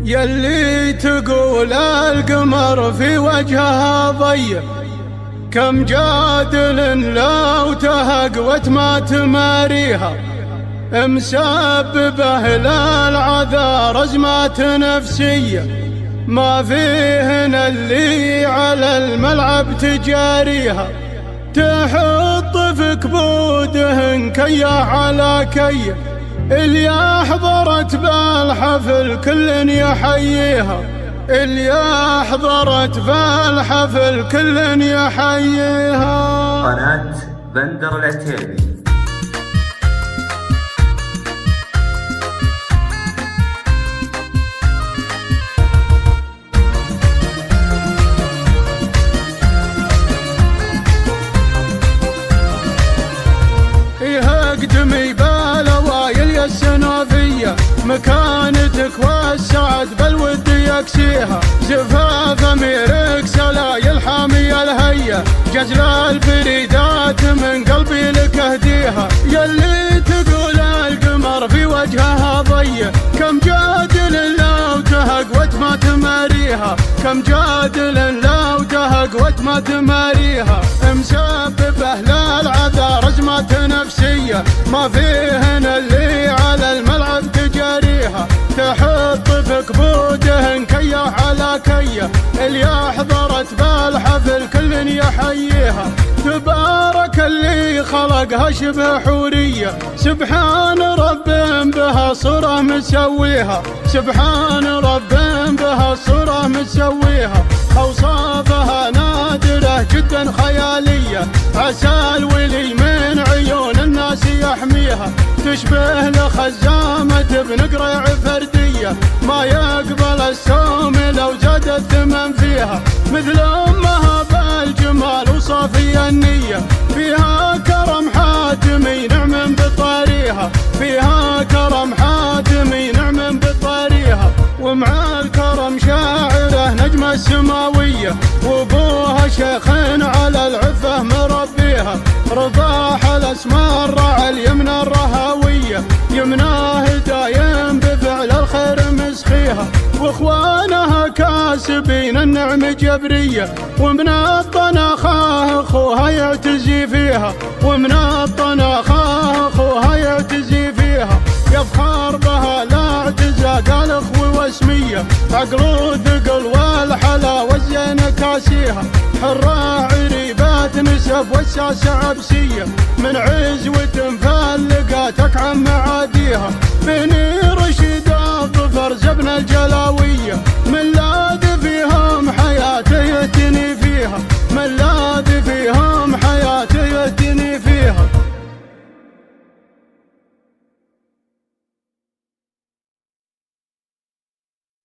يلي تقول القمر في وجهها ضيق، كم جادل لو تهقوت ما تماريها، مسببه للعذا رزمات نفسية، ما فيهن اللي على الملعب تجاريها، تحط في كبودهن كيه على كيه، اللي حضرت بالحفل كل يحييها، اللي حضرت بالحفل كل يحييها. قناة بندر العتيبي. اقدمي بالأوايل يا السنوفية، مكانتك والسعد بالود يكسيها، زفاف أميرك سلايل حامية الهية، جزل الفريدات من قلبي لك أهديها، يلي تقول القمر في وجهها ضيق، كم جادل لو تهقوت ما تماريها، كم جادل لو تهقوت ما تماريها، مسببه للعذا رزمات نفسية، ما فيهن اللي على الملعب تجاريها، تحط في كبودهن كيه على كيه، اللي حضرت بالحفل كل يحييها، تبارك اللي خلقها شبه حورية، سبحان رب بها صورة مسويها، سبحان رب بها صورة مسويها، أوصافها نادرة جدا خيالية، عسى الولي من عيون الناس يحميها، تشبه لخزامة بنقرع فردية، ما يقبل السوم لو زاد الثمن فيها، مثل أمها بالجمال وصافي النية، فيها كرم حاتمي نعم بطاريها، فيها كرم حاتمي نعم بطاريها، ومع الكرم شاعره نجمة السماوية، وابوها شيخ على العفة مربيها، رضاح الاسماء الرعى اليمنى الرهاوية، يمناه دايم بفعل الخير مسخيها، واخوانها كاسبين النعم جبرية، ومن الطناخة اخوها يعتزي فيها، ومن الطناخة اخوها يعتزي فيها، يفخر بها لا اعتزا قال اخوي واسمية، عقل وثقل والحلا والزين كاسيها، حرة عريبات نسب والساسة عبسية، من عزوة فلقاتك عن معاديها،